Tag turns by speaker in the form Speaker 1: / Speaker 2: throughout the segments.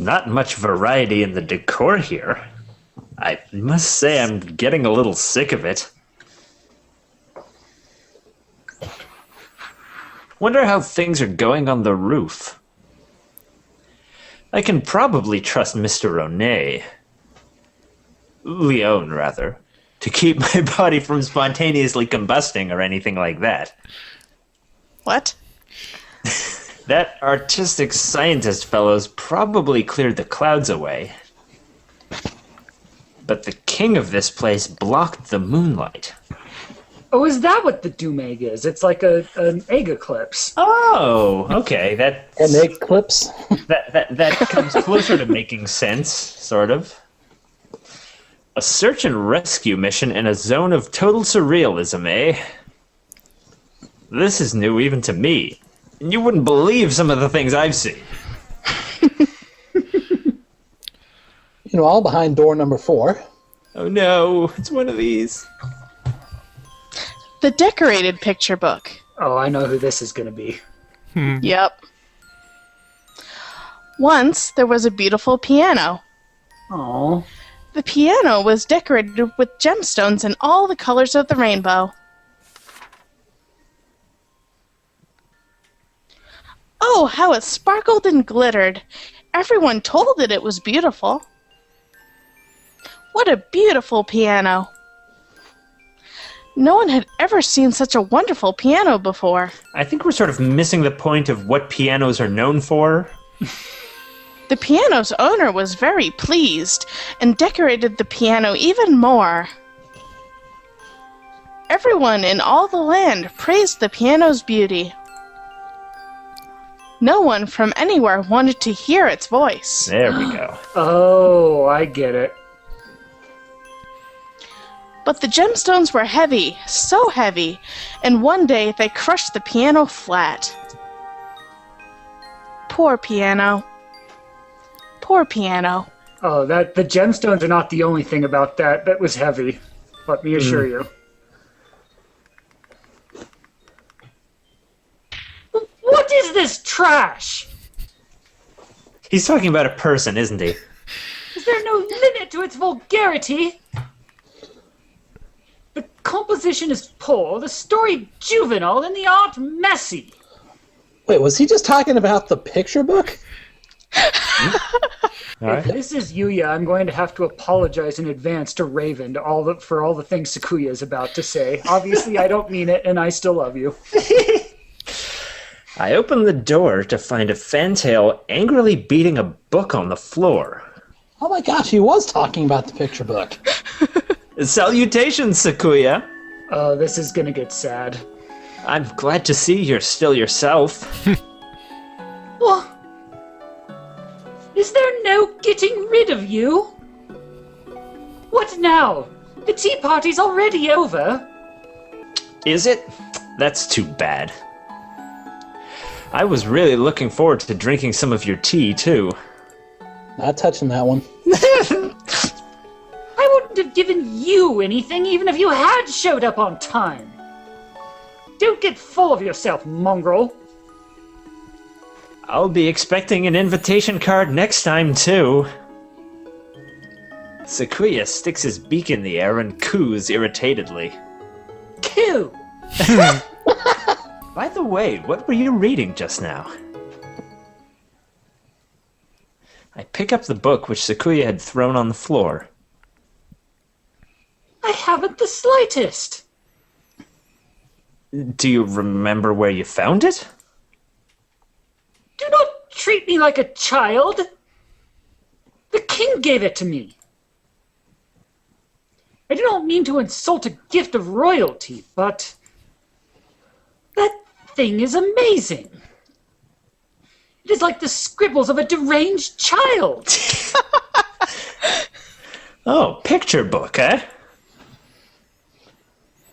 Speaker 1: Not much variety in the decor here. I must say I'm getting a little sick of it. Wonder how things are going on the roof. I can probably trust Mr. Leone, rather, to keep my body from spontaneously combusting or anything like that.
Speaker 2: What?
Speaker 1: That artistic scientist fellow's probably cleared the clouds away. But the king of this place blocked the moonlight.
Speaker 3: Oh, is that what the doom egg is? It's like an Eggclipse.
Speaker 1: Oh, okay.
Speaker 4: An Eggclipse?
Speaker 1: That comes closer to making sense, sort of. A search and rescue mission in a zone of total surrealism, eh? This is new even to me. You wouldn't believe some of the things I've seen.
Speaker 4: All behind door number 4.
Speaker 1: Oh no, it's one of these.
Speaker 2: The decorated picture book.
Speaker 3: Oh, I know who this is going to be.
Speaker 2: Yep. Once, there was a beautiful piano.
Speaker 3: Oh.
Speaker 2: The piano was decorated with gemstones in all the colors of the rainbow. Oh, how it sparkled and glittered. Everyone told it it was beautiful. What a beautiful piano. No one had ever seen such a wonderful piano before.
Speaker 1: I think we're sort of missing the point of what pianos are known for.
Speaker 2: The piano's owner was very pleased and decorated the piano even more. Everyone in all the land praised the piano's beauty. No one from anywhere wanted to hear its voice.
Speaker 1: There we go.
Speaker 3: Oh, I get it.
Speaker 2: But the gemstones were heavy, so heavy, and one day they crushed the piano flat. Poor piano. Poor piano.
Speaker 3: Oh, the gemstones are not the only thing about that. That was heavy. Let me assure you. What is this trash?
Speaker 1: He's talking about a person, isn't he?
Speaker 3: Is there no limit to its vulgarity? The composition is poor, the story juvenile, and the art messy.
Speaker 4: Wait, was he just talking about the picture book?
Speaker 1: All right.
Speaker 3: If this is Yuuya, I'm going to have to apologize in advance to Raven for all the things Sakuya is about to say. Obviously, I don't mean it, and I still love you.
Speaker 1: I opened the door to find a fantail angrily beating a book on the floor.
Speaker 4: Oh my gosh, he was talking about the picture book.
Speaker 1: Salutations, Sakuya.
Speaker 3: Oh, this is gonna get sad.
Speaker 1: I'm glad to see you're still yourself.
Speaker 3: What? Is there no getting rid of you? What now? The tea party's already over.
Speaker 1: Is it? That's too bad. I was really looking forward to drinking some of your tea, too.
Speaker 4: Not touching that one.
Speaker 3: I wouldn't have given you anything even if you had showed up on time. Don't get full of yourself, mongrel.
Speaker 1: I'll be expecting an invitation card next time, too. Sakuya sticks his beak in the air and coos irritatedly.
Speaker 3: Coo!
Speaker 1: By the way, what were you reading just now? I pick up the book which Sakuya had thrown on the floor.
Speaker 3: I haven't the slightest.
Speaker 1: Do you remember where you found it?
Speaker 3: Do not treat me like a child. The king gave it to me. I do not mean to insult a gift of royalty, but that thing is amazing. It is like the scribbles of a deranged child.
Speaker 1: Oh, picture book, eh?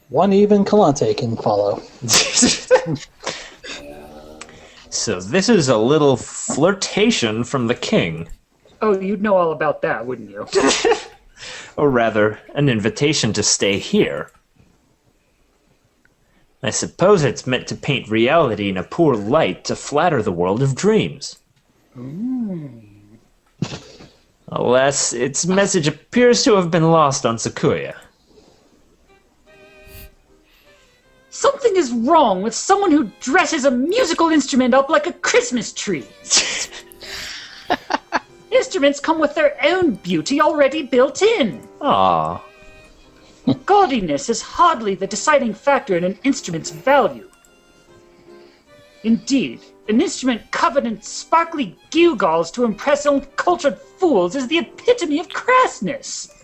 Speaker 4: One even Kalante can follow.
Speaker 1: So this is a little flirtation from the king.
Speaker 3: Oh, you'd know all about that, wouldn't you?
Speaker 1: Or rather, an invitation to stay here. I suppose it's meant to paint reality in a poor light to flatter the world of dreams. Alas, its message appears to have been lost on Sakuya.
Speaker 3: Something is wrong with someone who dresses a musical instrument up like a Christmas tree. Instruments come with their own beauty already built in.
Speaker 1: Aww.
Speaker 3: Gaudiness is hardly the deciding factor in an instrument's value. Indeed, an instrument covered in sparkly gewgaws to impress uncultured fools is the epitome of crassness.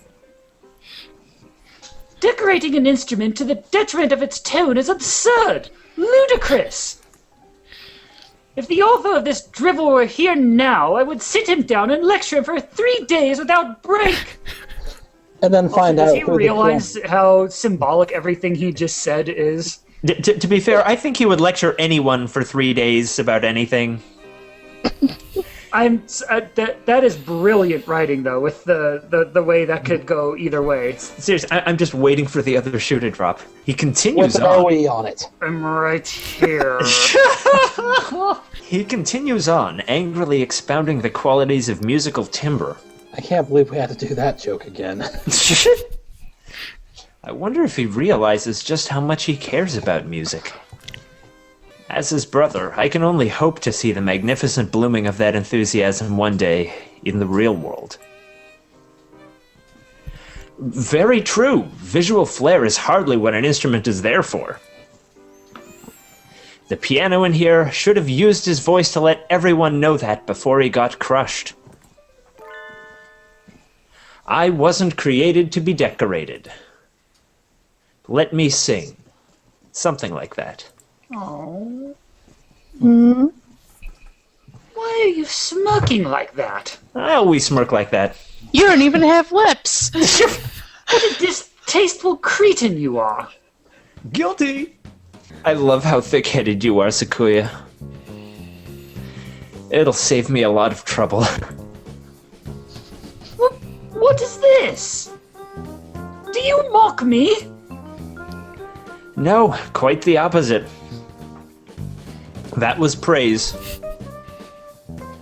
Speaker 3: Decorating an instrument to the detriment of its tone is absurd, ludicrous. If the author of this drivel were here now, I would sit him down and lecture him for 3 days without break.
Speaker 4: And then find out
Speaker 3: Does he
Speaker 4: who the
Speaker 3: realize how symbolic everything he just said is?
Speaker 1: To be fair, I think he would lecture anyone for 3 days about anything.
Speaker 3: That is brilliant writing, though, with the way that could go either way.
Speaker 1: Seriously, I'm just waiting for the other shoe to drop. He continues
Speaker 4: with an
Speaker 1: on.
Speaker 4: OE on it.
Speaker 3: I'm right here.
Speaker 1: He continues on, angrily expounding the qualities of musical timbre.
Speaker 4: I can't believe we had to do that joke again.
Speaker 1: I wonder if he realizes just how much he cares about music. As his brother, I can only hope to see the magnificent blooming of that enthusiasm one day in the real world. Very true. Visual flair is hardly what an instrument is there for. The piano in here should have used his voice to let everyone know that before he got crushed. I wasn't created to be decorated. Let me sing. Something like that.
Speaker 3: Oh. Why are you smirking like that?
Speaker 1: I always smirk like that.
Speaker 2: You don't even have lips.
Speaker 3: What a distasteful cretin you are.
Speaker 1: Guilty! I love how thick-headed you are, Sakuya. It'll save me a lot of trouble.
Speaker 3: What is this? Do you mock me?
Speaker 1: No, quite the opposite. That was praise.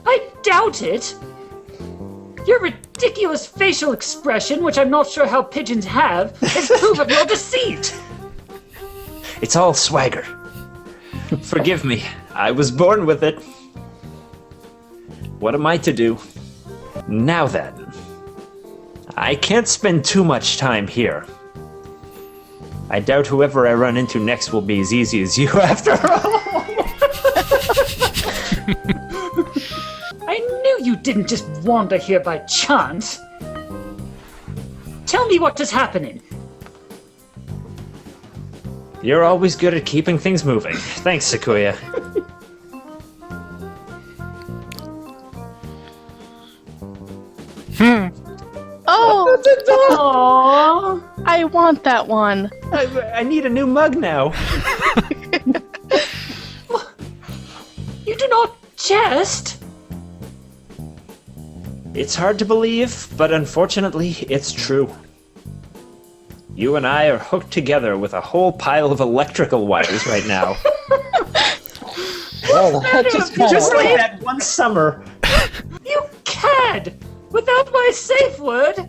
Speaker 3: I doubt it. Your ridiculous facial expression, which I'm not sure how pigeons have, is proof of your deceit.
Speaker 1: It's all swagger. Forgive me, I was born with it. What am I to do? Now then, I can't spend too much time here. I doubt whoever I run into next will be as easy as you after all.
Speaker 3: I knew you didn't just wander here by chance. Tell me what is happening.
Speaker 1: You're always good at keeping things moving. Thanks, Sakuya.
Speaker 2: Oh,
Speaker 3: Aww.
Speaker 2: I want that one.
Speaker 1: I need a new mug now.
Speaker 3: You do not jest.
Speaker 1: It's hard to believe, but unfortunately, it's true. You and I are hooked together with a whole pile of electrical wires right now.
Speaker 4: Well, that just kind
Speaker 1: Just
Speaker 4: of...
Speaker 1: like that one summer.
Speaker 3: You cad! Without my safe word!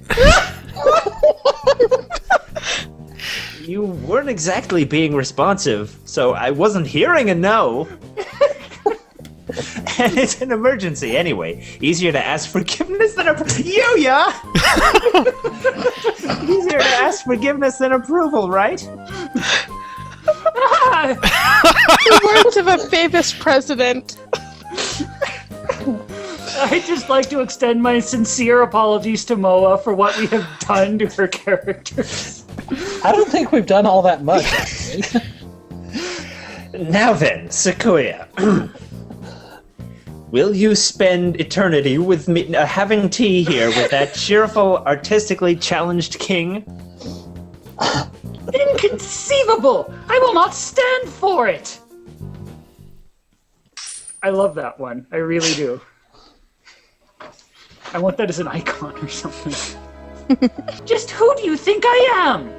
Speaker 1: You weren't exactly being responsive, so I wasn't hearing a no. And it's an emergency anyway. Easier to ask forgiveness than Yuuya! Easier to ask forgiveness than approval, right?
Speaker 2: The words of a famous president.
Speaker 3: I'd just like to extend my sincere apologies to Moa for what we have done to her characters.
Speaker 4: I don't think we've done all that much, actually.
Speaker 1: Now then, Sakuya. Will you spend eternity with me having tea here with that cheerful, artistically challenged king?
Speaker 3: Inconceivable! I will not stand for it! I love that one. I really do. I want that as an icon or something. Just who do you think I am?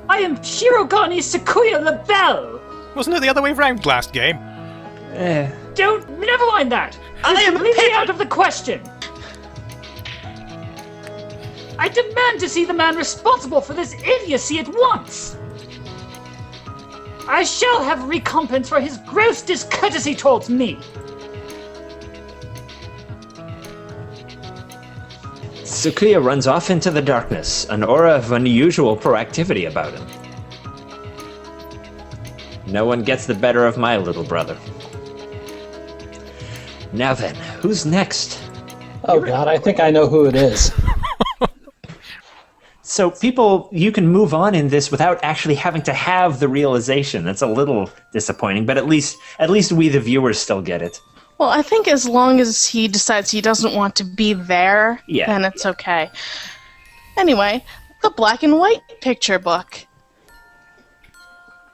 Speaker 3: I am Shirogane Sakuya Le Bel!
Speaker 5: Wasn't it the other way round last game?
Speaker 3: Never mind that!
Speaker 1: I am
Speaker 3: Leave me out of the question! I demand to see the man responsible for this idiocy at once! I shall have recompense for his gross discourtesy towards me!
Speaker 1: Sakuya runs off into the darkness, an aura of unusual proactivity about him. No one gets the better of my little brother. Now then, who's next?
Speaker 4: Oh god, I think I know who it is.
Speaker 1: So people, you can move on in this without actually having to have the realization. That's a little disappointing, but at least we the viewers still get it.
Speaker 2: Well, I think as long as he decides he doesn't want to be there, then it's okay. Anyway, the black and white picture book.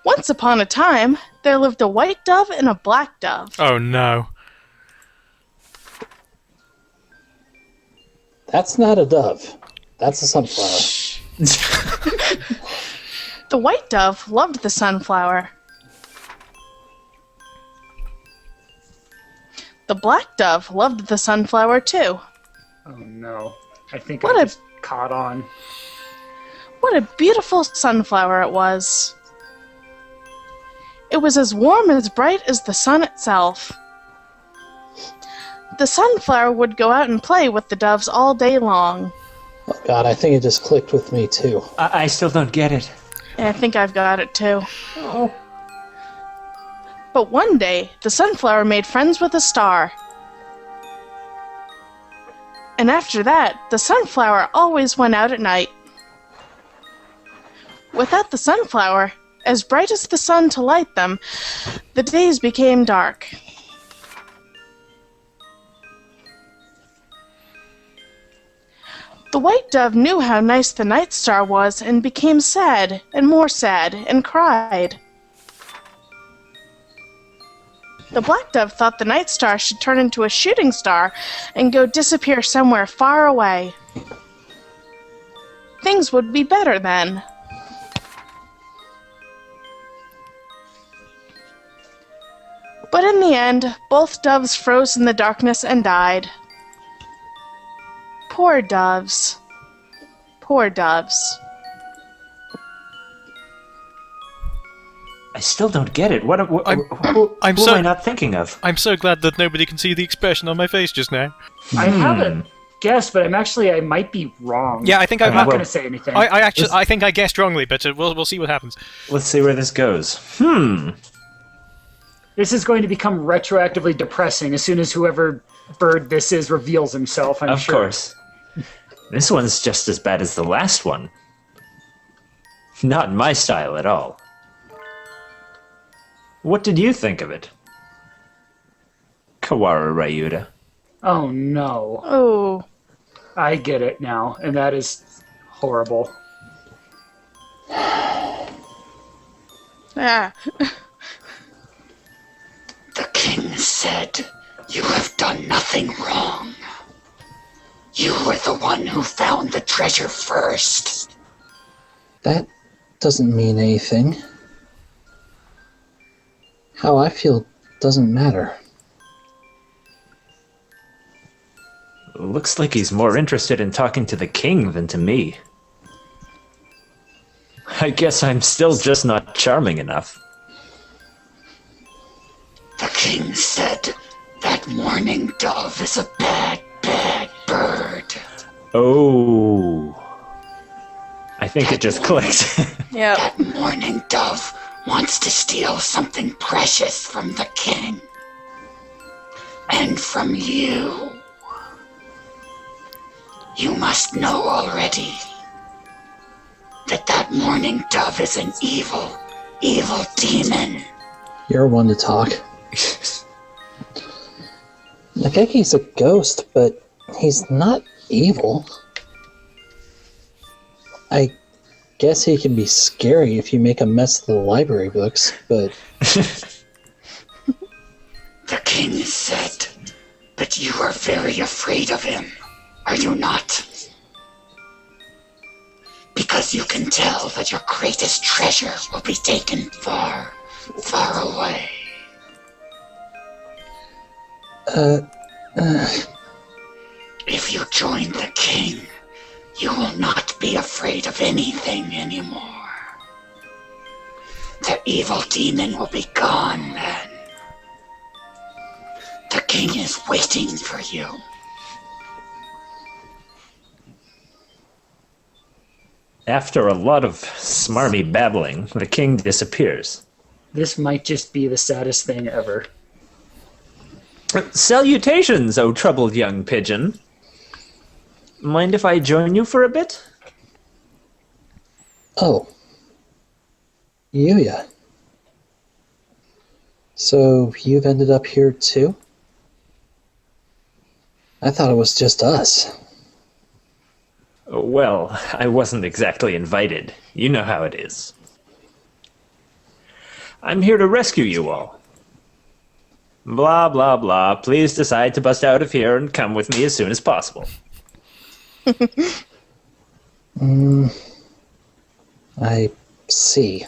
Speaker 2: Once upon a time, there lived a white dove and a black dove.
Speaker 5: Oh no.
Speaker 4: That's not a dove. That's a sunflower.
Speaker 2: The white dove loved the sunflower. The black dove loved the sunflower too.
Speaker 3: Oh no. I think
Speaker 2: What
Speaker 3: I
Speaker 2: a-
Speaker 3: just caught on.
Speaker 2: What a beautiful sunflower it was. It was as warm and as bright as the sun itself. The sunflower would go out and play with the doves all day long.
Speaker 4: Oh god, I think it just clicked with me too.
Speaker 1: I still don't get it.
Speaker 2: And I think I've got it too. But one day, the sunflower made friends with a star. And after that, the sunflower always went out at night. Without the sunflower, as bright as the sun to light them, the days became dark. The white dove knew how nice the night star was and became sad and cried. The black dove thought the night star should turn into a shooting star and go disappear somewhere far away. Things would be better then. But in the end, both doves froze in the darkness and died. Poor doves. Poor doves.
Speaker 1: I still don't get it. Who
Speaker 5: I'm
Speaker 1: am
Speaker 5: so-
Speaker 1: I not thinking of?
Speaker 5: I'm so glad that nobody can see the expression on my face just now.
Speaker 3: I have a guess, but I might be wrong.
Speaker 5: Yeah, I think
Speaker 3: I'm not
Speaker 1: well-
Speaker 3: going to say anything.
Speaker 5: I think I guessed wrongly, but we'll see what happens.
Speaker 1: Let's see where this goes.
Speaker 3: This is going to become retroactively depressing as soon as whoever bird this is reveals himself, I'm
Speaker 1: Of
Speaker 3: sure.
Speaker 1: course. This one's just as bad as the last one. Not my style at all. What did you think of it? Kawara Ryuta.
Speaker 3: Oh no.
Speaker 2: Oh.
Speaker 3: I get it now, and that is horrible.
Speaker 2: Ah.
Speaker 6: The king said, "You have done nothing wrong. You were the one who found the treasure first."
Speaker 4: That doesn't mean anything. How I feel doesn't matter.
Speaker 1: Looks like he's more interested in talking to the king than to me. I guess I'm still just not charming enough.
Speaker 6: The king said, "That mourning dove is a bad, bad bird."
Speaker 1: Oh. I think it just clicked.
Speaker 2: Yep.
Speaker 6: That mourning dove wants to steal something precious from the king. And from you. You must know already that mourning dove is an evil, evil demon.
Speaker 4: You're one to talk. Nageki's a ghost, but he's not evil. I guess he can be scary if you make a mess of the library books, but...
Speaker 6: The king said, but you are very afraid of him, are you not? Because you can tell that your greatest treasure will be taken far, far away. If you join the king, You will not be afraid of anything anymore. The evil demon will be gone then. The king is waiting for you.
Speaker 1: After a lot of smarmy babbling, the king disappears.
Speaker 3: This might just be the saddest thing ever.
Speaker 1: Salutations, O troubled young pigeon. Mind if I join you for a bit?
Speaker 4: Oh. Yuuya. So you've ended up here too? I thought it was just us.
Speaker 1: Well, I wasn't exactly invited. You know how it is. I'm here to rescue you all. Blah, blah, blah. Please decide to bust out of here and come with me as soon as possible.
Speaker 4: I see.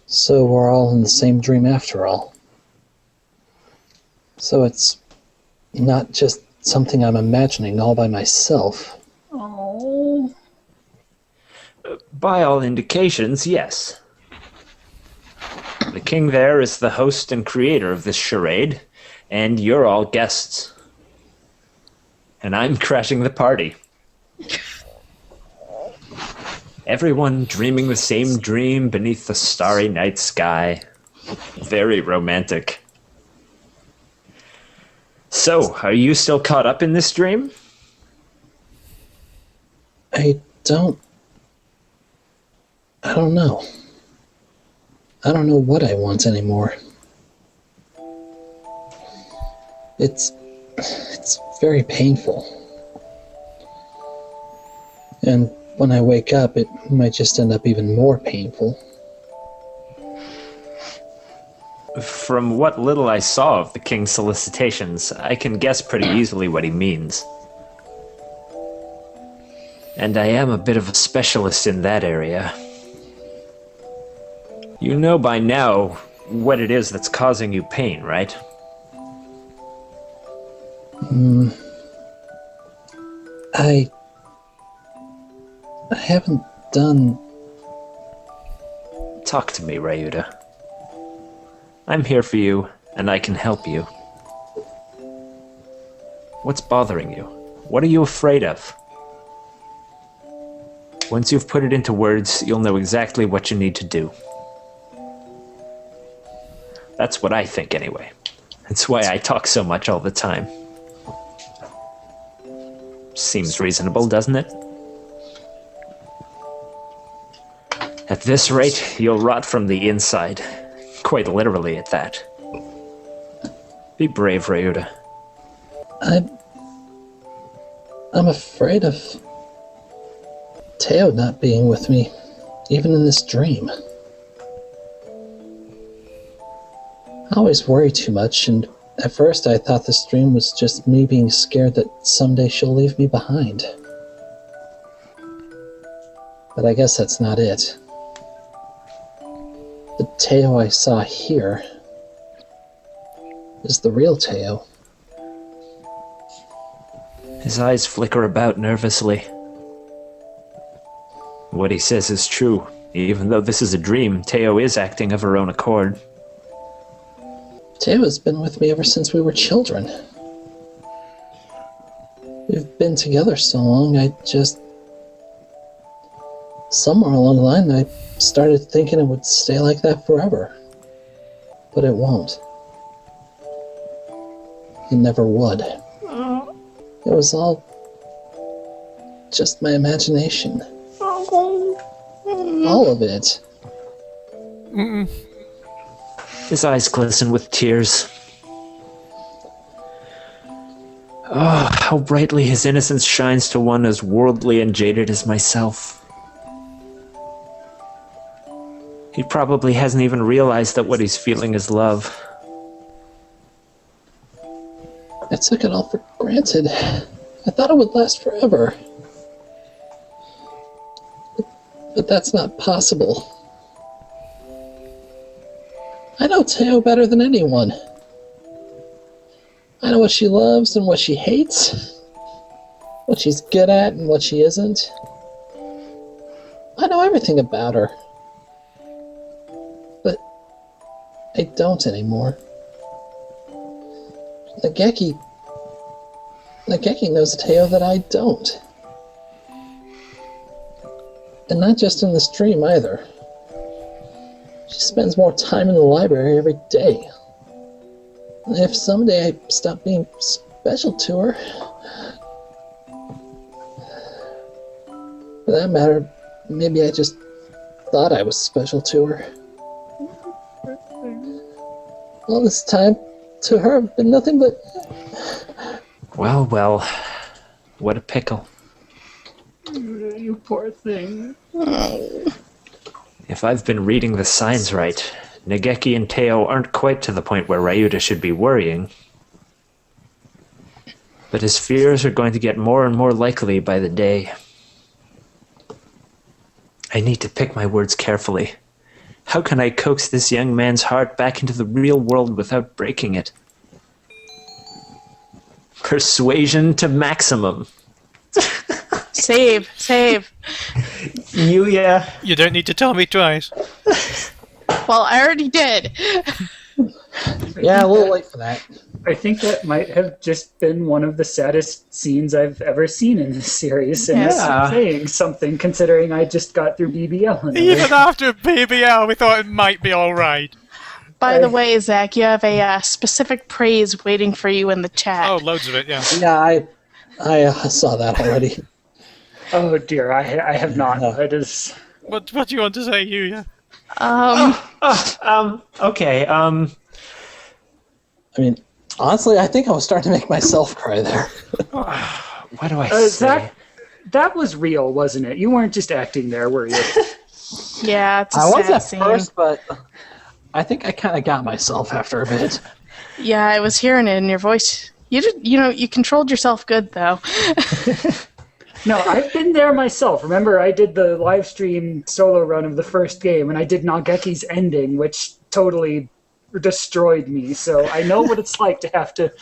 Speaker 4: So we're all in the same dream after all. So it's not just something I'm imagining all by myself.
Speaker 3: Oh.
Speaker 1: By all indications, yes. The king there is the host and creator of this charade, and you're all guests. And I'm crashing the party. Everyone dreaming the same dream beneath the starry night sky. Very romantic. So, are you still caught up in this dream?
Speaker 4: I don't know. I don't know what I want anymore. It's very painful. And when I wake up, it might just end up even more painful.
Speaker 1: From what little I saw of the king's solicitations, I can guess pretty easily what he means. And I am a bit of a specialist in that area. You know by now what it is that's causing you pain, right?
Speaker 4: I haven't done...
Speaker 1: Talk to me, Ryuta. I'm here for you, and I can help you. What's bothering you? What are you afraid of? Once you've put it into words, you'll know exactly what you need to do. That's what I think, anyway. That's why I talk so much all the time. Seems reasonable, doesn't it? At this rate, you'll rot from the inside. Quite literally at that. Be brave, Ryuta.
Speaker 4: I'm afraid of Teo not being with me, even in this dream. I always worry too much, and at first I thought this dream was just me being scared that someday she'll leave me behind. But I guess that's not it. The Teo I saw here is the real Teo.
Speaker 1: His eyes flicker about nervously. What he says is true. Even though this is a dream, Teo is acting of her own accord.
Speaker 4: Teo has been with me ever since we were children. We've been together so long, somewhere along the line, I started thinking it would stay like that forever. But it won't. It never would. It was all just my imagination. All of it.
Speaker 1: His eyes glisten with tears. Oh, how brightly his innocence shines to one as worldly and jaded as myself. He probably hasn't even realized that what he's feeling is love.
Speaker 4: I took it all for granted. I thought it would last forever. But that's not possible. I know Teo better than anyone. I know what she loves and what she hates. what she's good at and what she isn't. I know everything about her. But I don't anymore. Nageki knows a tale that I don't. And not just in the stream either. She spends more time in the library every day. If someday I stop being special to her... For that matter, maybe I just thought I was special to her. All this time, to her, I've been nothing but...
Speaker 1: Well, well. What a pickle.
Speaker 3: You poor thing.
Speaker 1: If I've been reading the signs right, Nageki and Teo aren't quite to the point where Ryuta should be worrying. But his fears are going to get more and more likely by the day. I need to pick my words carefully. How can I coax this young man's heart back into the real world without breaking it? Persuasion to maximum.
Speaker 2: Save.
Speaker 1: Yuuya.
Speaker 5: You don't need to tell me twice.
Speaker 2: Well, I already did.
Speaker 4: Yeah, a little late for that.
Speaker 3: I think that might have just been one of the saddest scenes I've ever seen in this series, and
Speaker 1: Yeah.
Speaker 3: that's saying something considering I just got through BBL. and
Speaker 5: Even after BBL, we thought it might be alright.
Speaker 2: By the way, Zach, you have a specific praise waiting for you in the chat.
Speaker 5: Oh, loads of it, yeah.
Speaker 4: Yeah, I saw that already.
Speaker 3: Oh dear, I have not.
Speaker 4: No.
Speaker 3: It is.
Speaker 5: What do you want to say, Yuuya?
Speaker 1: Okay,
Speaker 4: I mean, honestly, I think I was starting to make myself cry there.
Speaker 1: what do I say?
Speaker 3: That was real, wasn't it? You weren't just acting there, were you?
Speaker 2: Yeah, it's a
Speaker 4: I was
Speaker 2: sad
Speaker 4: at
Speaker 2: scene.
Speaker 4: first, but I think I kind of got myself after a bit.
Speaker 2: Yeah, I was hearing it in your voice. You controlled yourself good, though.
Speaker 3: No, I've been there myself. Remember, I did the live stream solo run of the first game, and I did Nageki's ending, which totally destroyed me. So I know what it's like to have to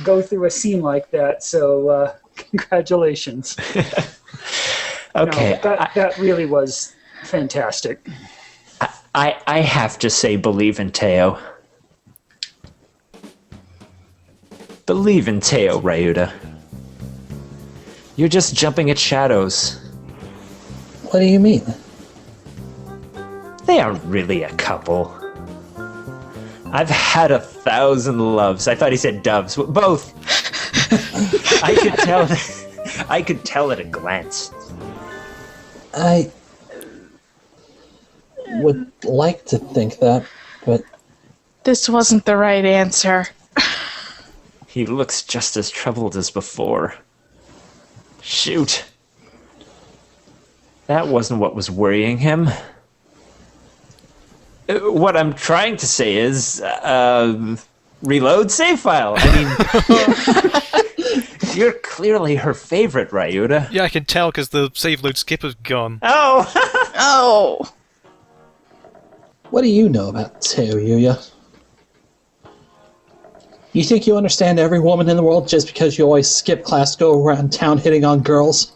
Speaker 3: go through a scene like that. So congratulations.
Speaker 1: Okay.
Speaker 3: No, that really was fantastic.
Speaker 1: I have to say believe in Teo. Believe in Teo, Ryuta. You're just jumping at shadows.
Speaker 4: What do you mean?
Speaker 1: They aren't really a couple. I've had 1,000 loves. I thought he said doves. Both. I could tell at a glance.
Speaker 4: I would like to think that, but
Speaker 2: This wasn't the right answer.
Speaker 1: He looks just as troubled as before. Shoot. That wasn't what was worrying him. What I'm trying to say is, reload save file. I mean, you're clearly her favorite, Ryuta.
Speaker 5: Yeah, I can tell because the save load skipper's gone.
Speaker 1: Oh!
Speaker 2: Oh!
Speaker 4: what do you know about Teo, Yuuya? You think you understand every woman in the world just because you always skip class, go around town hitting on girls?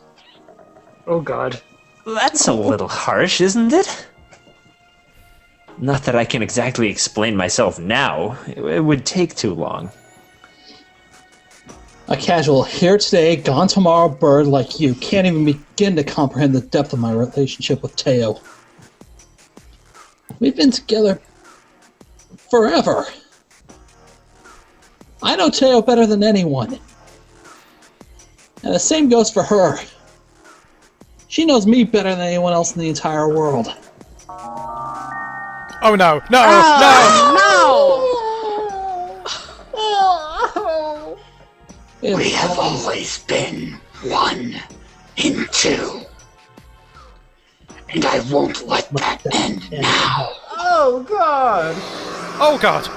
Speaker 3: Oh God.
Speaker 1: That's a little harsh, isn't it? Not that I can exactly explain myself now. It would take too long.
Speaker 4: A casual here today, gone tomorrow bird like you can't even begin to comprehend the depth of my relationship with Teo. We've been together forever. I know Teo better than anyone. And the same goes for her. She knows me better than anyone else in the entire world.
Speaker 5: Oh no! No!
Speaker 2: No!
Speaker 6: We have always been one in two. And I won't let that end now.
Speaker 1: Oh, God!
Speaker 5: Oh god!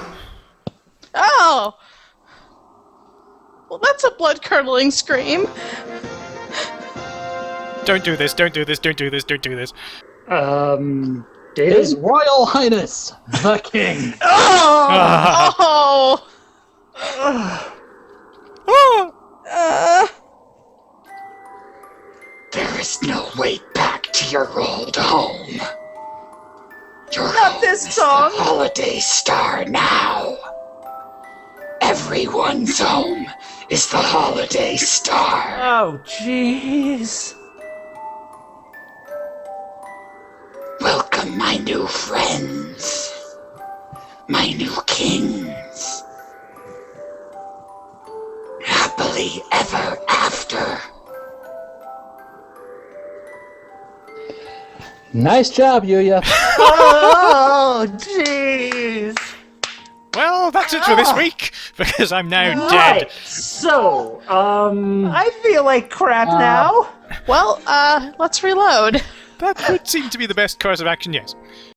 Speaker 2: Oh! Well, that's a blood-curdling scream.
Speaker 5: Don't do this, don't do this, don't do this, don't do this.
Speaker 3: David?
Speaker 4: His Royal Highness, the King.
Speaker 2: Oh!
Speaker 6: is no way back to your old home. Your
Speaker 1: Not
Speaker 6: home
Speaker 1: this
Speaker 6: is
Speaker 1: song.
Speaker 6: the Holidaystar now. Everyone's home is the Holidaystar.
Speaker 1: Oh, jeez.
Speaker 6: Welcome, my new friends. My new kings. Happily ever after.
Speaker 4: Nice job, Yuuya.
Speaker 1: Oh, jeez.
Speaker 5: Well, that's it for this week, because I'm now
Speaker 3: Right.
Speaker 5: dead.
Speaker 3: So,
Speaker 1: I feel like crap now.
Speaker 2: Well, let's reload.
Speaker 5: That would seem to be the best course of action, yes.